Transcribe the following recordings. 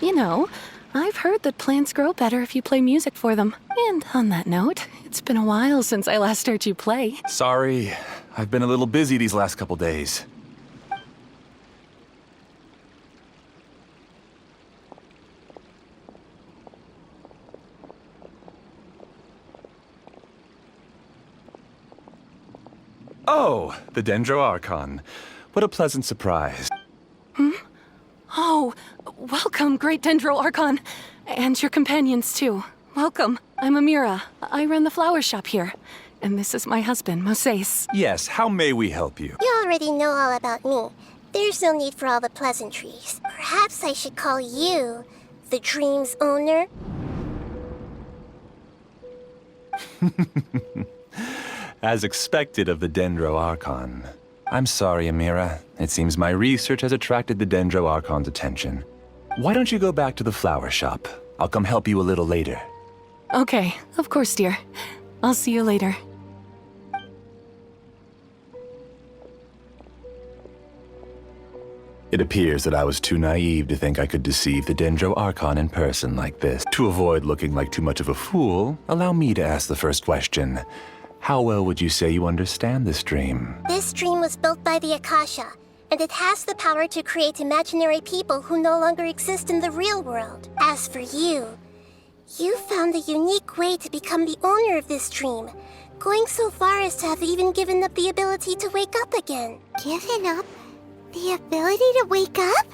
You know, I've heard that plants grow better if you play music for them. And on that note, it's been a while since I last heard you play. Sorry, I've been a little busy these last couple days. Oh, the Dendro Archon. What a pleasant surprise. Oh, welcome, Great Dendro Archon. And your companions, too. Welcome. I'm Amira. I run the flower shop here. And this is my husband, Moses. Yes, how may we help you? You already know all about me. There's no need for all the pleasantries. Perhaps I should call you the dream's owner? As expected of the Dendro Archon. I'm sorry, Amira. It seems my research has attracted the Dendro Archon's attention. Why don't you go back to the flower shop? I'll come help you a little later. Okay, of course, dear. I'll see you later. It appears that I was too naive to think I could deceive the Dendro Archon in person like this. To avoid looking like too much of a fool, allow me to ask the first question. How well would you say you understand this dream? This dream was built by the Akasha, and it has the power to create imaginary people who no longer exist in the real world. As for you, you found a unique way to become the owner of this dream, going so far as to have even given up the ability to wake up again. Given up? The ability to wake up?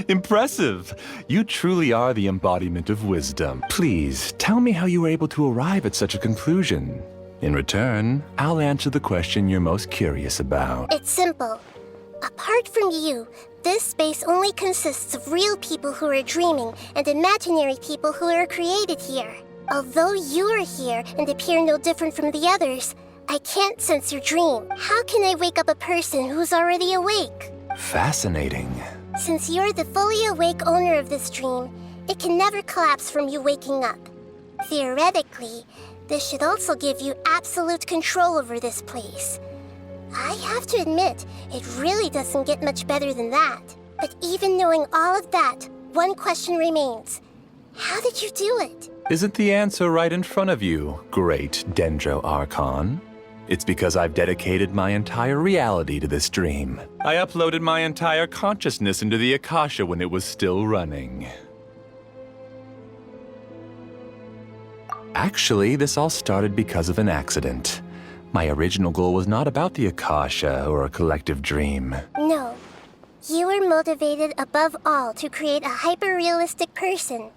Impressive! You truly are the embodiment of wisdom. Please, tell me how you were able to arrive at such a conclusion. In return, I'll answer the question you're most curious about. It's simple. Apart from you, this space only consists of real people who are dreaming and imaginary people who are created here. Although you are here and appear no different from the others, I can't sense your dream. How can I wake up a person who's already awake? Fascinating. Since you're the fully awake owner of this dream, it can never collapse from you waking up. Theoretically, this should also give you absolute control over this place. I have to admit, it really doesn't get much better than that. But even knowing all of that, one question remains. How did you do it? Isn't the answer right in front of you, great Dendro Archon? It's because I've dedicated my entire reality to this dream. I uploaded my entire consciousness into the Akasha when it was still running. Actually, this all started because of an accident. My original goal was not about the Akasha or a collective dream. No. You were motivated above all to create a hyper-realistic person.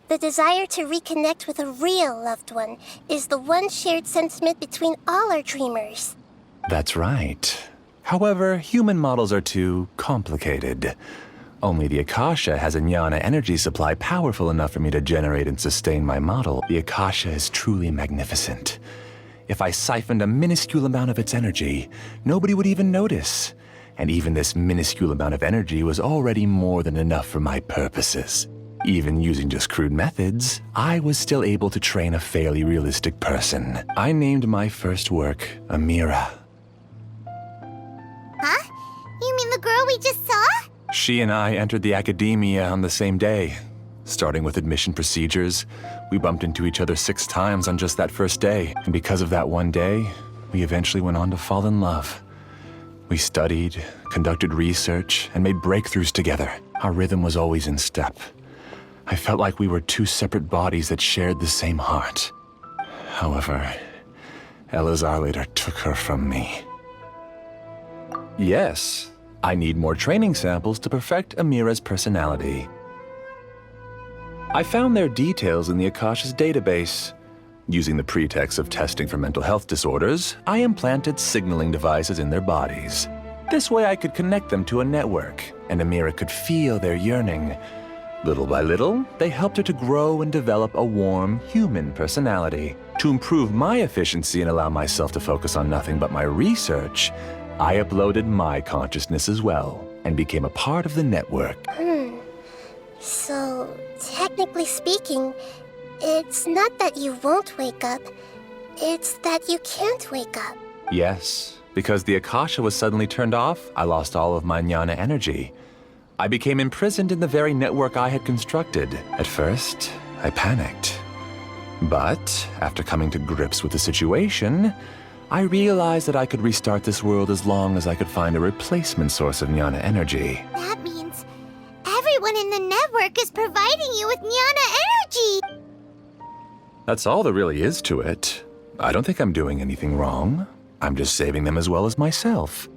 The desire to reconnect with a real loved one is the one shared sentiment between all our dreamers. That's right. However, human models are too complicated. Only the Akasha has a jnana energy supply powerful enough for me to generate and sustain my model. The Akasha is truly magnificent. If I siphoned a minuscule amount of its energy, nobody would even notice. And even this minuscule amount of energy was already more than enough for my purposes. Even using just crude methods, I was still able to train a fairly realistic person. I named my first work Amira. Huh? You mean the girl we just saw? She and I entered the academia on the same day. Starting with admission procedures, we bumped into each other 6 times on just that first day. And because of that one day, we eventually went on to fall in love. We studied, conducted research, and made breakthroughs together. Our rhythm was always in step. I felt like we were 2 separate bodies that shared the same heart. However, Elazar later took her from me. Yes, I need more training samples to perfect Amira's personality. I found their details in the Akasha's database. Using the pretext of testing for mental health disorders, I implanted signaling devices in their bodies. This way I could connect them to a network, and Amira could feel their yearning. Little by little, they helped her to grow and develop a warm, human personality. To improve my efficiency and allow myself to focus on nothing but my research, I uploaded my consciousness as well, and became a part of the network. So, technically speaking, it's not that you won't wake up, it's that you can't wake up. Yes, because the Akasha was suddenly turned off, I lost all of my jnana energy. I became imprisoned in the very network I had constructed. At first, I panicked. But after coming to grips with the situation, I realized that I could restart this world as long as I could find a replacement source of jnana energy. That means everyone in the network is providing you with jnana energy! That's all there really is to it. I don't think I'm doing anything wrong. I'm just saving them as well as myself.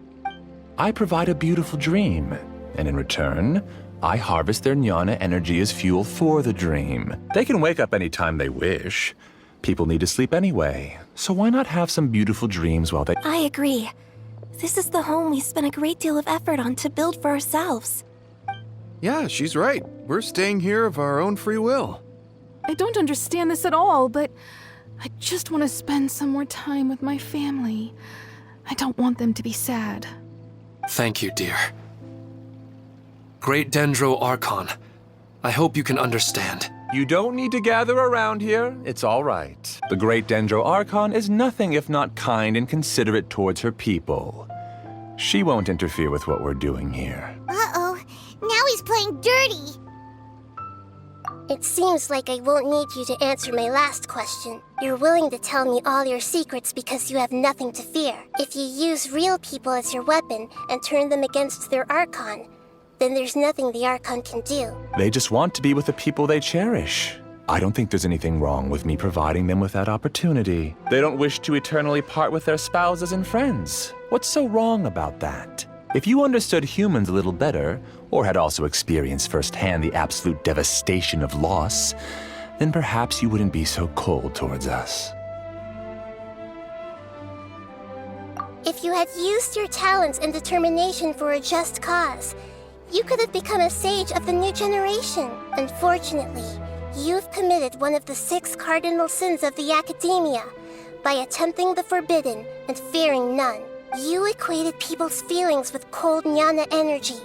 I provide a beautiful dream, and in return, I harvest their jnana energy as fuel for the dream. They can wake up anytime they wish. People need to sleep anyway, so why not have some beautiful dreams while they— I agree. This is the home we spent a great deal of effort on to build for ourselves. Yeah, she's right. We're staying here of our own free will. I don't understand this at all, but I just want to spend some more time with my family. I don't want them to be sad. Thank you, dear. Great Dendro Archon, I hope you can understand. You don't need to gather around here. It's all right. The Great Dendro Archon is nothing if not kind and considerate towards her people. She won't interfere with what we're doing here. Uh-oh, now he's playing dirty! It seems like I won't need you to answer my last question. You're willing to tell me all your secrets because you have nothing to fear. If you use real people as your weapon and turn them against their Archon, then there's nothing the Archon can do. They just want to be with the people they cherish. I don't think there's anything wrong with me providing them with that opportunity. They don't wish to eternally part with their spouses and friends. What's so wrong about that? If you understood humans a little better, or had also experienced firsthand the absolute devastation of loss, then perhaps you wouldn't be so cold towards us. If you had used your talents and determination for a just cause, you could have become a sage of the new generation. Unfortunately, you've committed one of the 6 cardinal sins of the Academia by attempting the forbidden and fearing none. You equated people's feelings with cold jnana energy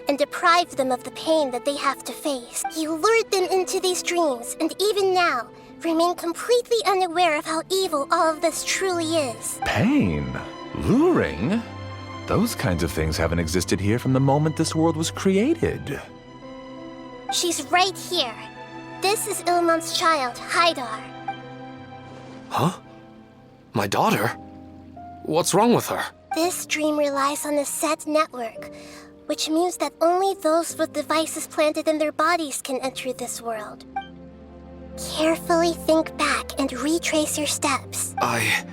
and deprived them of the pain that they have to face. You lured them into these dreams, and even now, remain completely unaware of how evil all of this truly is. Pain? Luring? Those kinds of things haven't existed here from the moment this world was created. She's right here. This is Ilmon's child, Haidar. Huh? My daughter? What's wrong with her? This dream relies on a set network, which means that only those with devices planted in their bodies can enter this world. Carefully think back and retrace your steps. I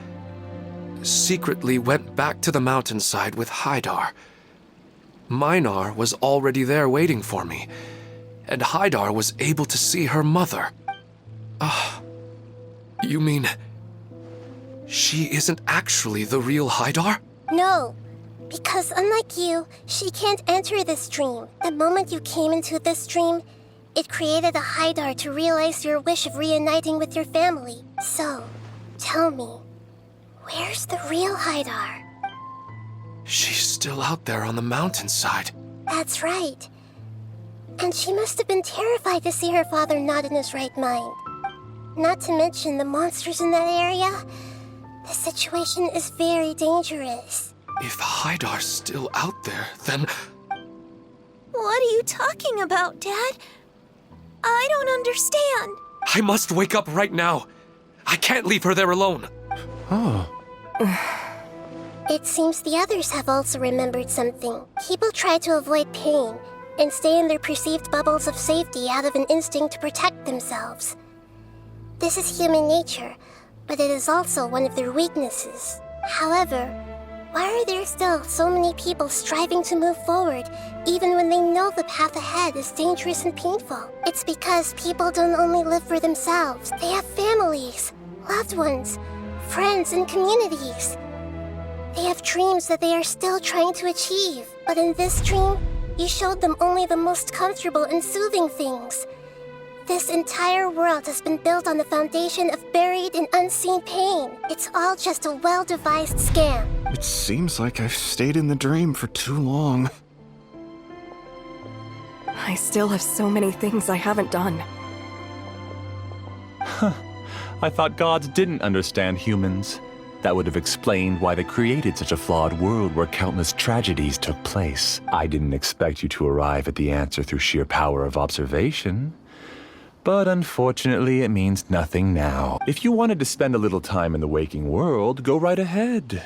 secretly went back to the mountainside with Haidar. Minar was already there waiting for me, and Haidar was able to see her mother. You mean she isn't actually the real Haidar? No, because unlike you, she can't enter this dream. The moment you came into this dream, it created a Haidar to realize your wish of reuniting with your family. So, tell me, where's the real Haidar? She's still out there on the mountainside. That's right. And she must have been terrified to see her father not in his right mind. Not to mention the monsters in that area. The situation is very dangerous. If Haidar's still out there, then What are you talking about, Dad? I don't understand. I must wake up right now. I can't leave her there alone. Oh. It seems the others have also remembered something. People try to avoid pain and stay in their perceived bubbles of safety out of an instinct to protect themselves. This is human nature, but it is also one of their weaknesses. However, why are there still so many people striving to move forward, even when they know the path ahead is dangerous and painful? It's because people don't only live for themselves. They have families, loved ones, friends, and communities. They have dreams that they are still trying to achieve. But in this dream, you showed them only the most comfortable and soothing things. This entire world has been built on the foundation of buried and unseen pain. It's all just a well-devised scam. It seems like I've stayed in the dream for too long. I still have so many things I haven't done. I thought gods didn't understand humans. That would have explained why they created such a flawed world where countless tragedies took place. I didn't expect you to arrive at the answer through sheer power of observation. But unfortunately, it means nothing now. If you wanted to spend a little time in the waking world, go right ahead.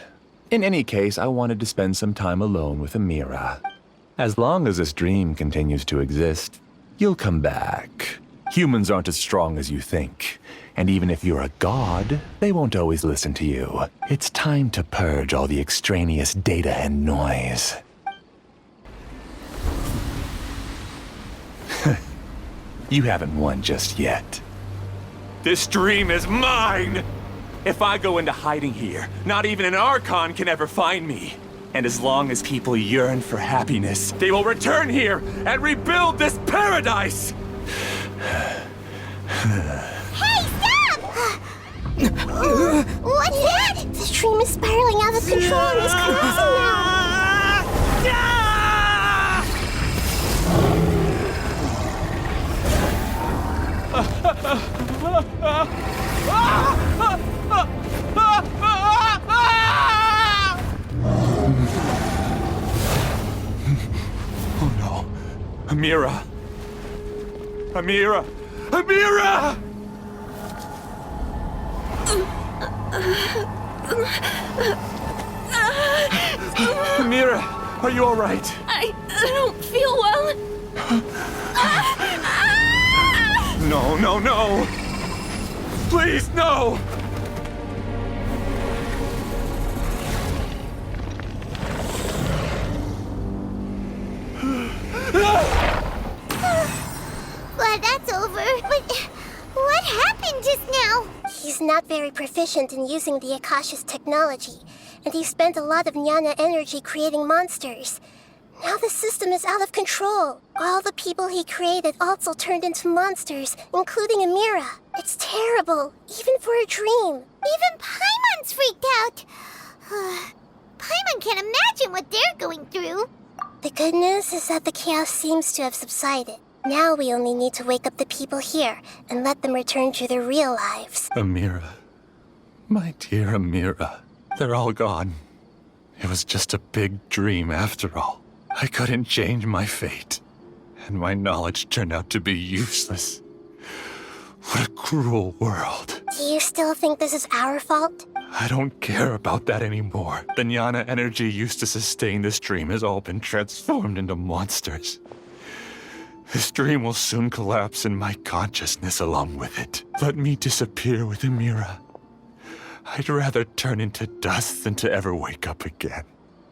In any case, I wanted to spend some time alone with Amira. As long as this dream continues to exist, you'll come back. Humans aren't as strong as you think. And even if you're a god, they won't always listen to you. It's time to purge all the extraneous data and noise. You haven't won just yet. This dream is mine! If I go into hiding here, not even an Archon can ever find me. And as long as people yearn for happiness, they will return here and rebuild this paradise! Hey, stop! What's that? The dream is spiraling out of control and is collapsing now. Oh no. Amira! Amira! Amira! Amira, are you all right? I don't feel well. No, no, no! Please, no! Glad that's over. But what happened just now? He's not very proficient in using the Akasha's technology, and he spent a lot of Jnana energy creating monsters. Now the system is out of control. All the people he created also turned into monsters, including Amira. It's terrible, even for a dream. Even Paimon's freaked out. Paimon can't imagine what they're going through. The good news is that the chaos seems to have subsided. Now we only need to wake up the people here and let them return to their real lives. Amira. My dear Amira. They're all gone. It was just a big dream after all. I couldn't change my fate. And my knowledge turned out to be useless. What a cruel world. Do you still think this is our fault? I don't care about that anymore. The Jnana energy used to sustain this dream has all been transformed into monsters. This dream will soon collapse and my consciousness along with it. Let me disappear with Amira. I'd rather turn into dust than to ever wake up again.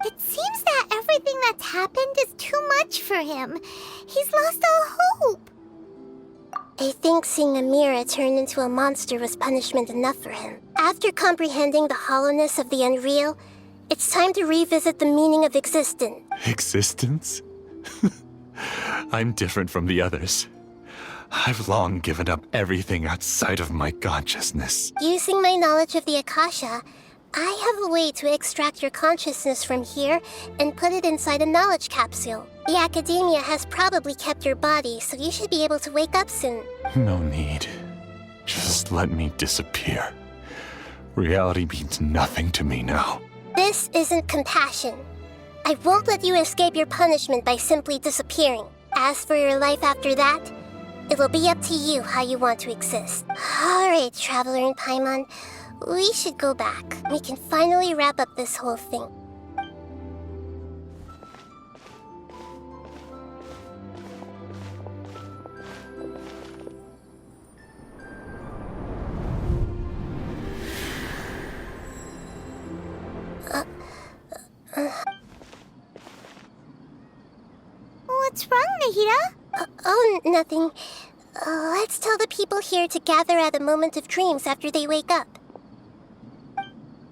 It seems that everything that's happened is too much for him. He's lost all hope. I think seeing Amira turn into a monster was punishment enough for him. After comprehending the hollowness of the unreal, it's time to revisit the meaning of existence. Existence? I'm different from the others. I've long given up everything outside of my consciousness. Using my knowledge of the Akasha, I have a way to extract your consciousness from here and put it inside a knowledge capsule. The Academia has probably kept your body, so you should be able to wake up soon. No need. Just let me disappear. Reality means nothing to me now. This isn't compassion. I won't let you escape your punishment by simply disappearing. As for your life after that, it'll be up to you how you want to exist. Alright, Traveler and Paimon, we should go back. We can finally wrap up this whole thing. What's wrong, Nahida? Oh, nothing. Let's tell the people here to gather at a moment of dreams after they wake up.